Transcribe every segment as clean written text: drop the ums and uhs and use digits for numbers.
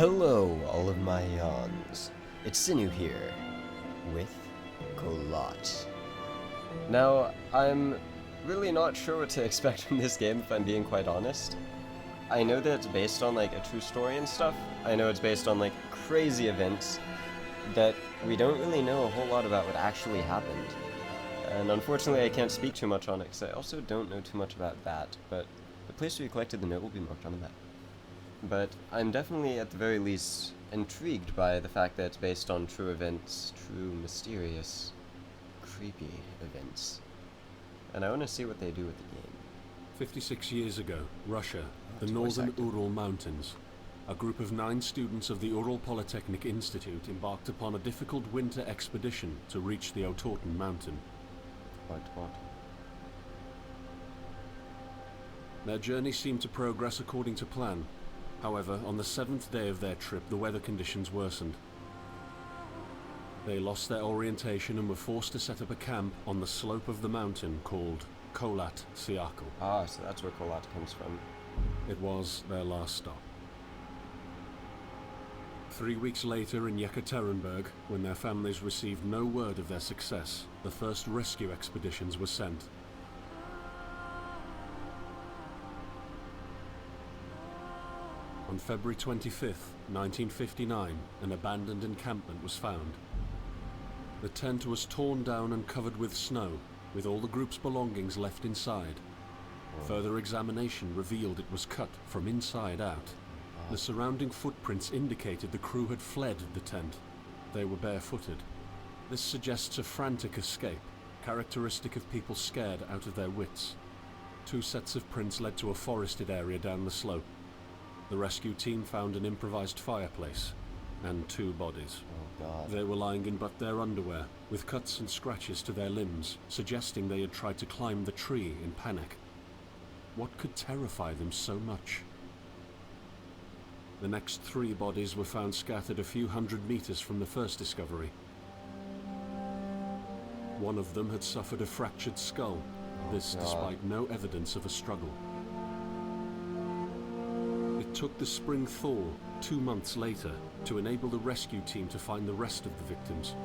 Hello, all of my yawns. It's Sinu here, with KHOLAT. Now, I'm really not sure what to expect from this game, if I'm being quite honest. I know that it's based on, like, a true story and stuff. I know it's based on, like, crazy events that we don't really know a whole lot about what actually happened. And unfortunately, I can't speak too much on it, because I also don't know too much about that, but the place where you collected the note will be marked on the map. But I'm definitely, at the very least, intrigued by the fact that it's based on true events, true, mysterious, creepy events. And I want to see what they do with the game. 56 years ago, Russia, the northern Ural Mountains. A group of 9 students of the Ural Polytechnic Institute embarked upon a difficult winter expedition to reach the Otorten mountain. What? Their journey seemed to progress according to plan. However, on the 7th day of their trip, the weather conditions worsened. They lost their orientation and were forced to set up a camp on the slope of the mountain called KHOLAT Siakal. Ah, so that's where KHOLAT comes from. It was their last stop. 3 weeks later in Yekaterinburg, when their families received no word of their success, the first rescue expeditions were sent. On February 25th, 1959, an abandoned encampment was found. The tent was torn down and covered with snow, with all the group's belongings left inside. Further examination revealed it was cut from inside out. The surrounding footprints indicated the crew had fled the tent. They were barefooted. This suggests a frantic escape, characteristic of people scared out of their wits. 2 sets of prints led to a forested area down the slope. The rescue team found an improvised fireplace and 2 bodies. Oh god. They were lying in but their underwear, with cuts and scratches to their limbs, suggesting they had tried to climb the tree in panic. What could terrify them so much? The next 3 bodies were found scattered a few hundred meters from the first discovery. One of them had suffered a fractured skull, this despite no evidence of a struggle. It took the spring thaw 2 months later to enable the rescue team to find the rest of the victims.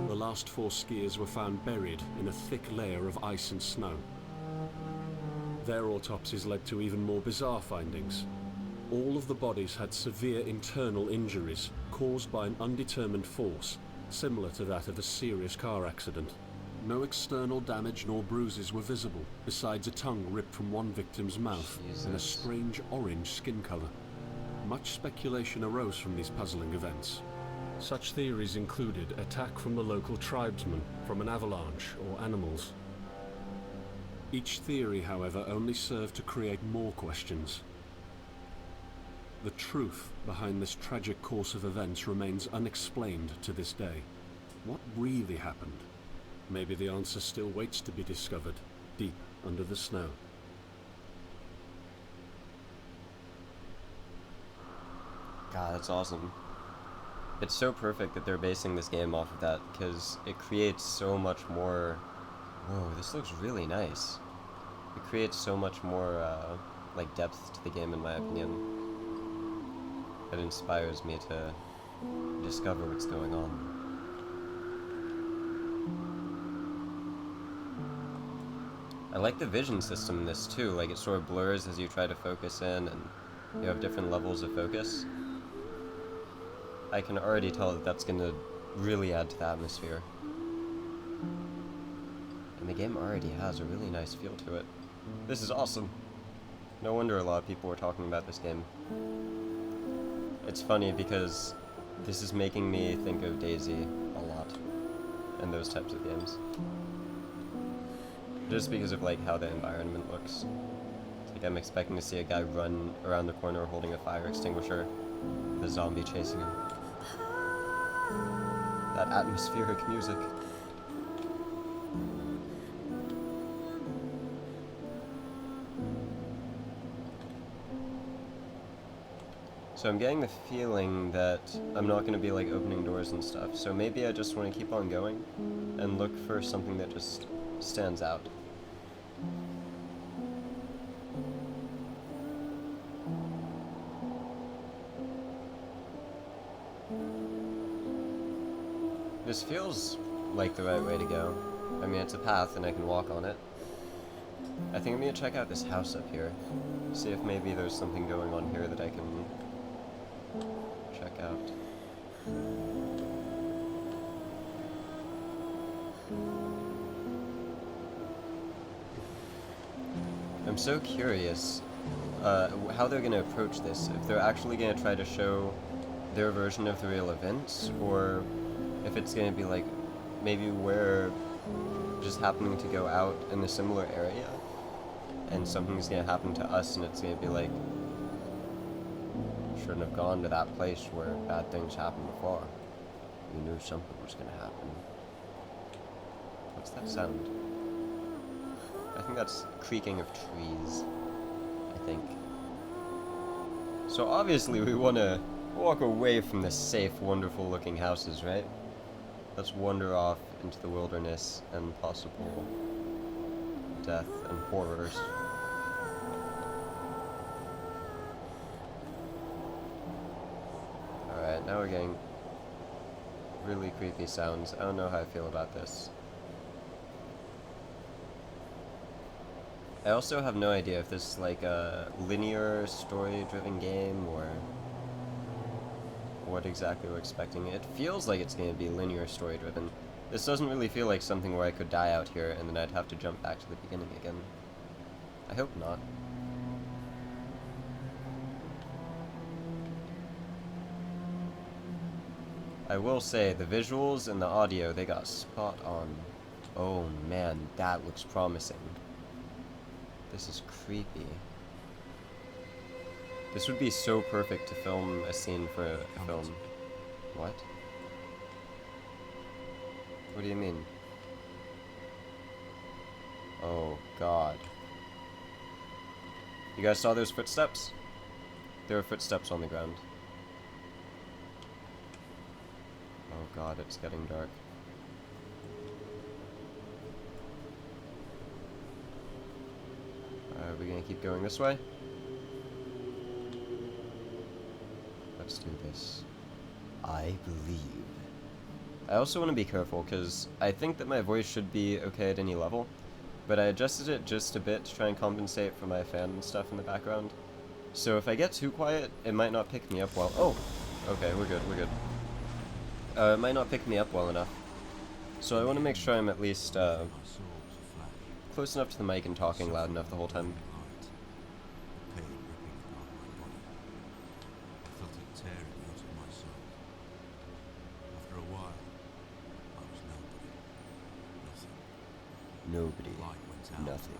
The last 4 skiers were found buried in a thick layer of ice and snow. Their autopsies led to even more bizarre findings. All of the bodies had severe internal injuries caused by an undetermined force, similar to that of a serious car accident. No external damage nor bruises were visible, besides a tongue ripped from one victim's mouth and a strange orange skin color. Much speculation arose from these puzzling events. Such theories included attack from the local tribesmen, from an avalanche, or animals. Each theory, however, only served to create more questions. The truth behind this tragic course of events remains unexplained to this day. What really happened? Maybe the answer still waits to be discovered, deep under the snow. God, that's awesome. It's so perfect that they're basing this game off of that, because it creates so much more... Whoa, this looks really nice. It creates so much more, like, depth to the game, in my opinion. It inspires me to discover what's going on. I like the vision system in this too, like it sort of blurs as you try to focus in, and you have different levels of focus. I can already tell that that's going to really add to the atmosphere. And the game already has a really nice feel to it. This is awesome. No wonder a lot of people were talking about this game. It's funny because this is making me think of DayZ a lot, and those types of games. Just because of like how the environment looks. It's like I'm expecting to see a guy run around the corner holding a fire extinguisher, with a zombie chasing him. That atmospheric music. So I'm getting the feeling that I'm not going to be like opening doors and stuff, so maybe I just want to keep on going and look for something that just stands out. This feels like the right way to go. I mean, it's a path and I can walk on it. I think I'm gonna check out this house up here. See if maybe there's something going on here that I can check out. I'm so curious how they're gonna approach this. If they're actually gonna try to show their version of the real events, or if it's gonna be like maybe we're just happening to go out in a similar area and something's gonna happen to us and it's gonna be like, shouldn't have gone to that place where bad things happened before. We knew something was gonna happen. What's that sound? I think that's creaking of trees, I think. So obviously we want to walk away from the safe, wonderful looking houses, right? Let's wander off into the wilderness and possible death and horrors. Alright, now we're getting really creepy sounds. I don't know how I feel about this. I also have no idea if this is like a linear story-driven game or what exactly we're expecting. It feels like it's going to be linear story-driven. This doesn't really feel like something where I could die out here and then I'd have to jump back to the beginning again. I hope not. I will say, the visuals and the audio, they got spot on. Oh man, that looks promising. This is creepy. This would be so perfect to film a scene for a film. What? What do you mean? Oh god. You guys saw those footsteps? There were footsteps on the ground. Oh god, it's getting dark. Are we gonna keep going this way? Let's do this. I believe. I also want to be careful, because I think that my voice should be okay at any level, but I adjusted it just a bit to try and compensate for my fan and stuff in the background. So if I get too quiet, it might not pick me up well. Oh! Okay, we're good, we're good. It might not pick me up well enough. So I want to make sure I'm at least, close enough to the mic and talking loud enough the whole time. Nobody. Nothing.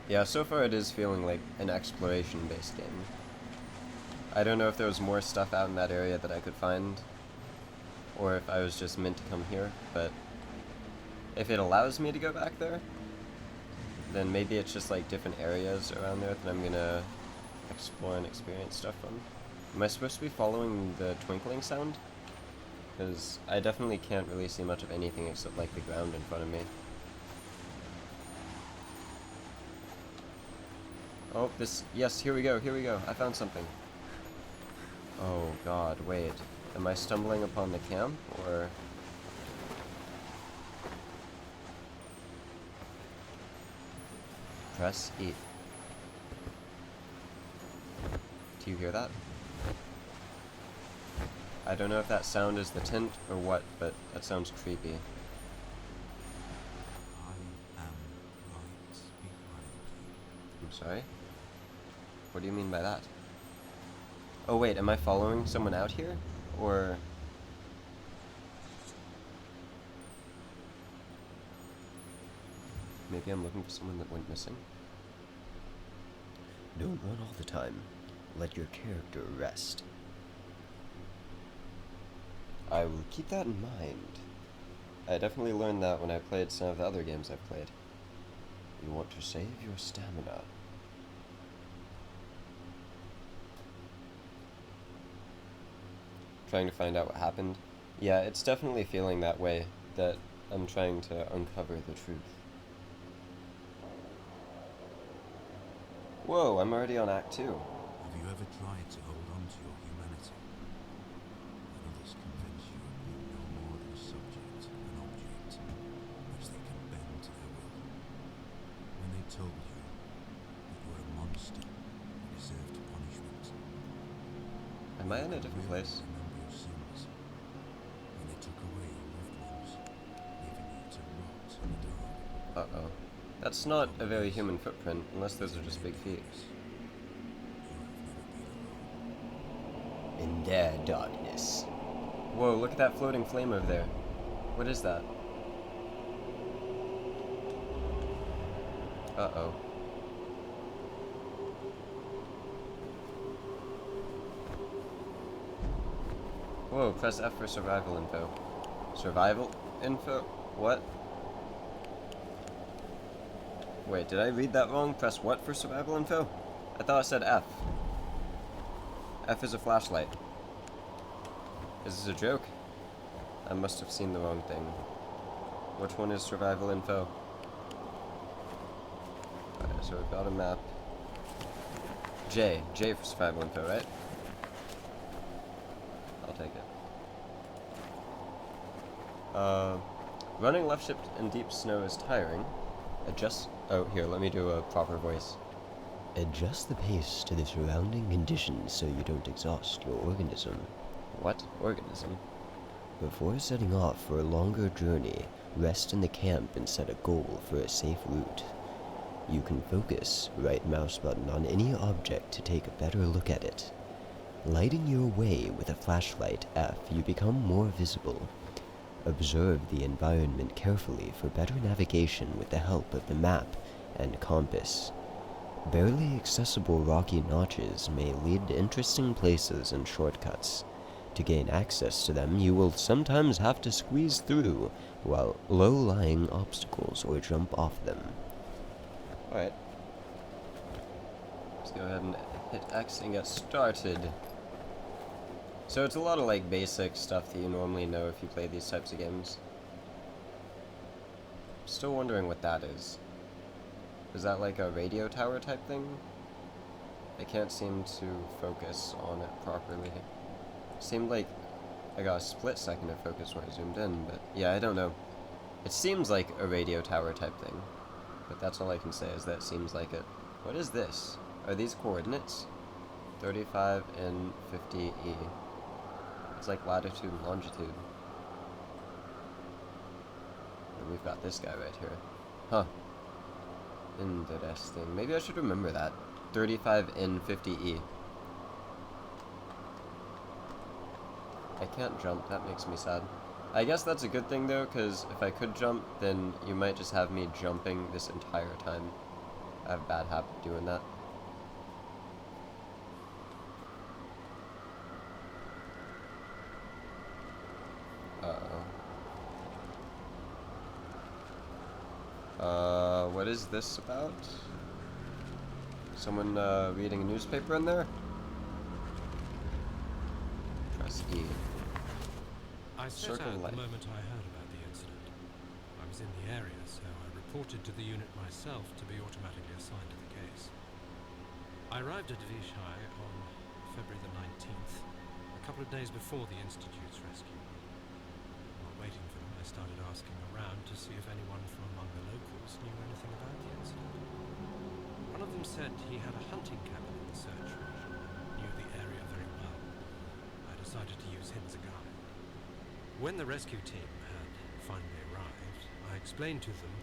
Yeah, so far it is feeling like an exploration-based game. I don't know if there was more stuff out in that area that I could find, or if I was just meant to come here, but if it allows me to go back there, then maybe it's just like different areas around there that I'm gonna explore and experience stuff from. Am I supposed to be following the twinkling sound? Because I definitely can't really see much of anything except like the ground in front of me. Oh, yes, here we go, I found something. Oh god, wait. Am I stumbling upon the camp, or... Press E. Do you hear that? I don't know if that sound is the tint or what, but that sounds creepy. I'm sorry? What do you mean by that? Oh wait, am I following someone out here? Or... maybe I'm looking for someone that went missing? Don't run all the time. Let your character rest. I will keep that in mind. I definitely learned that when I played some of the other games I've played. You want to save your stamina. Trying to find out what happened. Yeah, it's definitely feeling that way, that I'm trying to uncover the truth. Whoa, I'm already on Act 2. Have you ever tried to hold on to your humanity? When others convince you of being no more than a subject, an object, which they can bend to their will. When they told you that you were a monster who deserved punishment. Am I in a different place? Remember your sins. When they took away your loved ones, leaving you to rot in the dark. Uh-oh. That's not a very human footprint, unless those are just big feet. In their darkness. Whoa, look at that floating flame over there. What is that? Uh-oh. Whoa, press F for survival info. Survival info? What? Wait, did I read that wrong? Press what for survival info? I thought I said F. F is a flashlight. Is this a joke? I must have seen the wrong thing. Which one is survival info? Alright, so we've got a map. J for survival info, right? I'll take it. Running left shift in deep snow is tiring. Adjust. Oh, here, let me do a proper voice. Adjust the pace to the surrounding conditions so you don't exhaust your organism. What? Organism? Before setting off for a longer journey, rest in the camp and set a goal for a safe route. You can focus, right mouse button on any object to take a better look at it. Lighting your way with a flashlight F, you become more visible. Observe the environment carefully for better navigation with the help of the map and compass. Barely accessible rocky notches may lead to interesting places and shortcuts. To gain access to them, you will sometimes have to squeeze through while low-lying obstacles or jump off them. Alright. Let's go ahead and hit X and get started. So it's a lot of like basic stuff that you normally know if you play these types of games. Still wondering what that is. Is that like a radio tower type thing? I can't seem to focus on it properly. Seemed like I got a split second of focus when I zoomed in, but yeah, I don't know. It seems like a radio tower type thing, but that's all I can say is that it seems like it. What is this? Are these coordinates? 35 and 50 E. It's like latitude and longitude. And we've got this guy right here. Huh. Interesting. Maybe I should remember that. 35 in 50 E. I can't jump. That makes me sad. I guess that's a good thing though, because if I could jump, then you might just have me jumping this entire time. I have a bad habit of doing that. What is this about? Someone, reading a newspaper in there? Press E. I set Circle out life. the moment I heard about the incident. I was in the area, so I reported to the unit myself to be automatically assigned to the case. I arrived at Vichy on February the 19th, a couple of days before the Institute's rescue. While waiting for them, I started asking around to see if anyone from among the locals knew anything about the incident. One of them said he had a hunting cabin in the search region and knew the area very well. I decided to use him as a guide. When the rescue team had finally arrived, I explained to them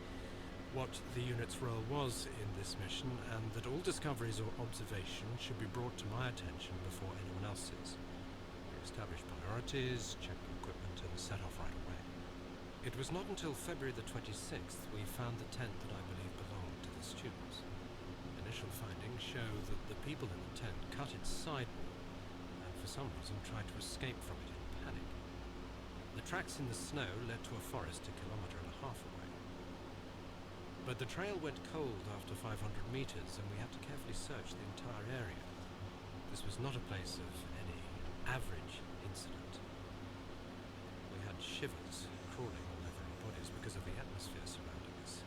what the unit's role was in this mission and that all discoveries or observations should be brought to my attention before anyone else's. We established priorities, checked the equipment and set off right away. It was not until February the 26th we found the tent that I believe belonged to the students. Initial findings show that the people in the tent cut its sidewall and for some reason tried to escape from it in panic. The tracks in the snow led to a forest a kilometre and a half away. But the trail went cold after 500 meters and we had to carefully search the entire area. This was not a place of any average incident. We had shivers crawling all over our bodies because of the atmosphere surrounding us.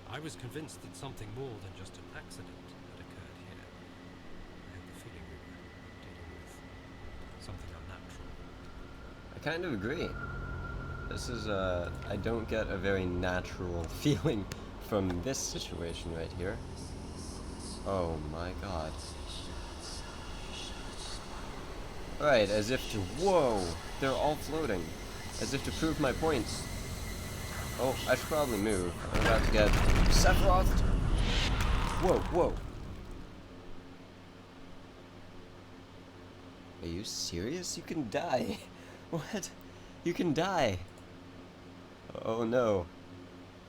I was convinced that something more than just an accident had occurred here. I kind of agree. This is, I don't get a very natural feeling from this situation right here. Oh my god. Right, as if to, whoa, they're all floating. As if to prove my points. Oh, I should probably move. I'm about to get Sephiroth. Whoa, whoa. Are you serious? You can die. What? You can die. Oh no.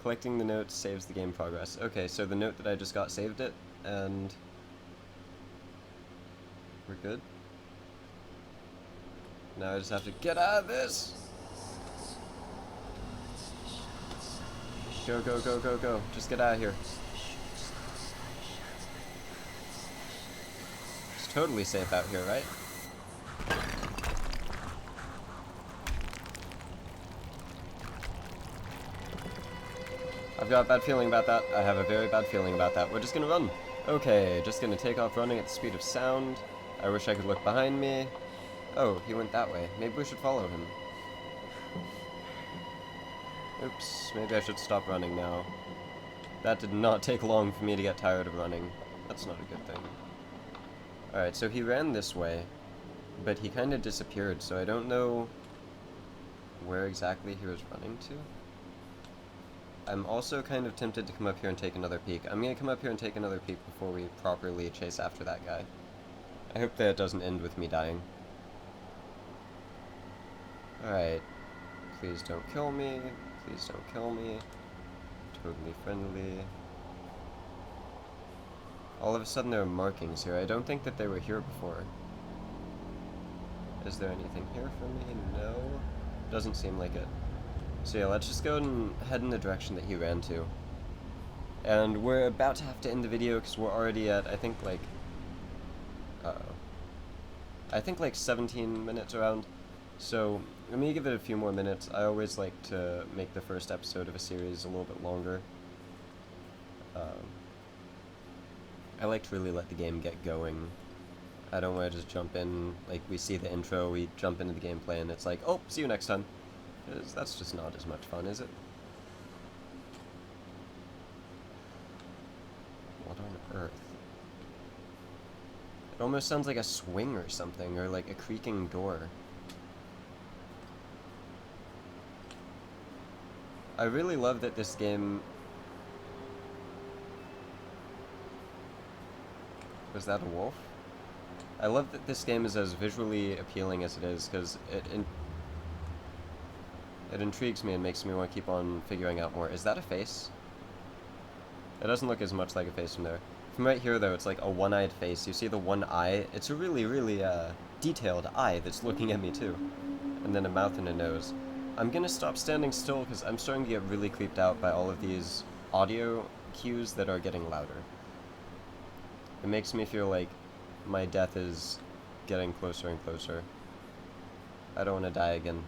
Collecting the note saves the game progress. Okay, so the note that I just got saved it, and we're good. Now I just have to get out of this. Go, go, go, go, go. Just get out of here. It's totally safe out here, right? I've got a bad feeling about that. I have a very bad feeling about that. We're just gonna run. Okay, just gonna take off running at the speed of sound. I wish I could look behind me. Oh, he went that way. Maybe we should follow him. Oops, maybe I should stop running now. That did not take long for me to get tired of running. That's not a good thing. Alright, so he ran this way, but he kind of disappeared, so I don't know where exactly he was running to. I'm also kind of tempted to come up here and take another peek. I'm gonna come up here and take another peek before we properly chase after that guy. I hope that it doesn't end with me dying. Alright. Please don't kill me. Please don't kill me. Totally friendly. All of a sudden there are markings here. I don't think that they were here before. Is there anything here for me? No. Doesn't seem like it. So yeah, let's just go and head in the direction that he ran to. And we're about to have to end the video because we're already at, I think, like... Uh-oh. I think like 17 minutes around. So, let me give it a few more minutes. I always like to make the first episode of a series a little bit longer. I like to really let the game get going. I don't want to just jump in, like we see the intro, we jump into the gameplay and it's like, oh, see you next time. That's just not as much fun, is it? What on earth? It almost sounds like a swing or something, or like a creaking door. I really love that this game... Was that a wolf? I love that this game is as visually appealing as it is, because it intrigues me and makes me want to keep on figuring out more. Is that a face? It doesn't look as much like a face from there. From right here, though, it's like a one-eyed face. You see the one eye? It's a really, really detailed eye that's looking at me, too. And then a mouth and a nose. I'm gonna stop standing still because I'm starting to get really creeped out by all of these audio cues that are getting louder. It makes me feel like my death is getting closer and closer. I don't want to die again.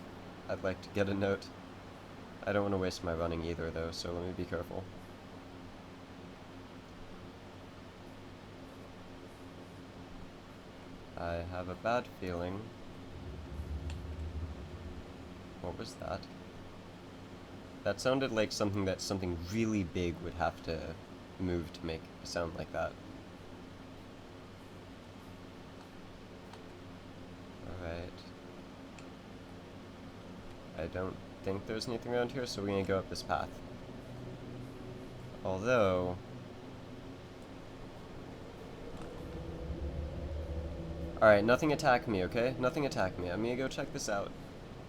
I'd like to get a note. I don't want to waste my running either, though, so let me be careful. I have a bad feeling. What was that? That sounded like something really big would have to move to make a sound like that. Alright. I don't think there's anything around here, so we're gonna go up this path. Although... Alright, nothing attack me, okay? Nothing attack me. I'm gonna go check this out.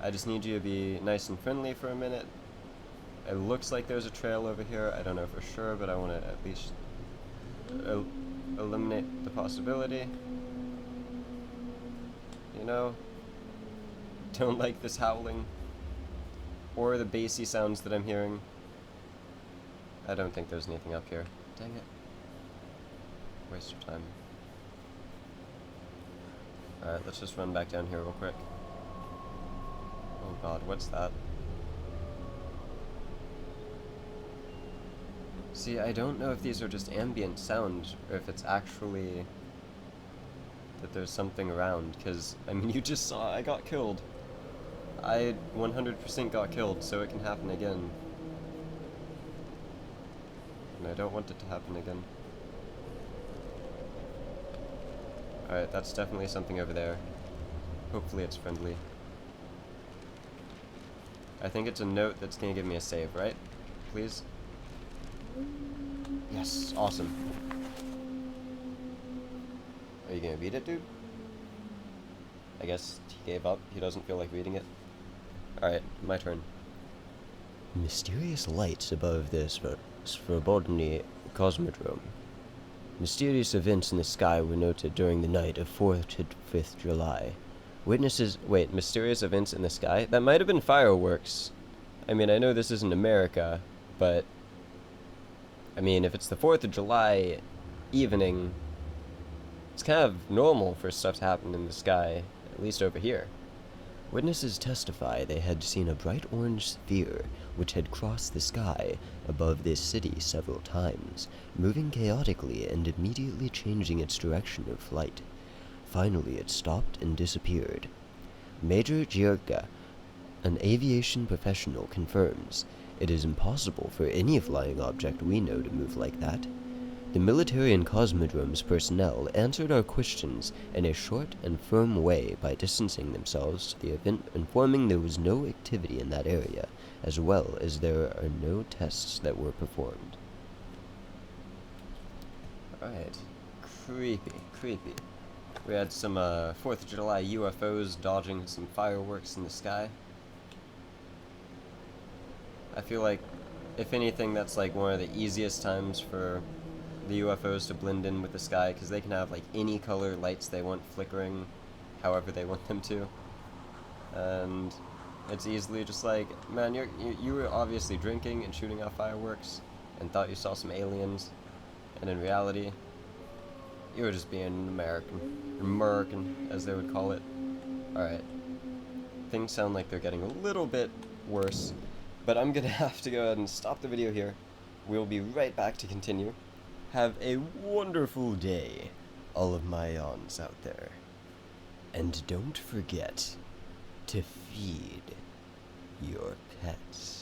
I just need you to be nice and friendly for a minute. It looks like there's a trail over here. I don't know for sure, but I want to at least eliminate the possibility. You know? Don't like this howling. Or the bassy sounds that I'm hearing. I don't think there's anything up here. Dang it. Waste of time. Alright, let's just run back down here real quick. Oh god, what's that? See, I don't know if these are just ambient sounds, or if it's actually that there's something around, because, I mean, you just saw I got killed. I 100% got killed, so it can happen again. And I don't want it to happen again. Alright, that's definitely something over there. Hopefully it's friendly. I think it's a note that's gonna give me a save, right? Please? Yes, awesome. Are you gonna read it, dude? I guess he gave up. He doesn't feel like reading it. Alright, my turn. Mysterious lights above the Svobodny Cosmodrome. Mysterious events in the sky were noted during the night of 4th to 5th July. Witnesses... Wait, mysterious events in the sky? That might have been fireworks. I mean, I know this isn't America, but... I mean, if it's the 4th of July evening, it's kind of normal for stuff to happen in the sky, at least over here. Witnesses testify they had seen a bright orange sphere which had crossed the sky above this city several times, moving chaotically and immediately changing its direction of flight. Finally, it stopped and disappeared. Major Gierka, an aviation professional, confirms it is impossible for any flying object we know to move like that. The military and Cosmodrome's personnel answered our questions in a short and firm way by distancing themselves to the event, informing there was no activity in that area, as well as there are no tests that were performed. Alright. Creepy, creepy. We had some 4th of July UFOs dodging some fireworks in the sky. I feel like, if anything, that's like one of the easiest times for the UFOs to blend in with the sky, because they can have like any color lights they want flickering however they want them to. And it's easily just like, man, you were obviously drinking and shooting off fireworks and thought you saw some aliens, and in reality, you were just being an American, as they would call it. Alright. Things sound like they're getting a little bit worse, but I'm gonna have to go ahead and stop the video here. We'll be right back to continue. Have a wonderful day, all of my yawns out there. And don't forget to feed your pets.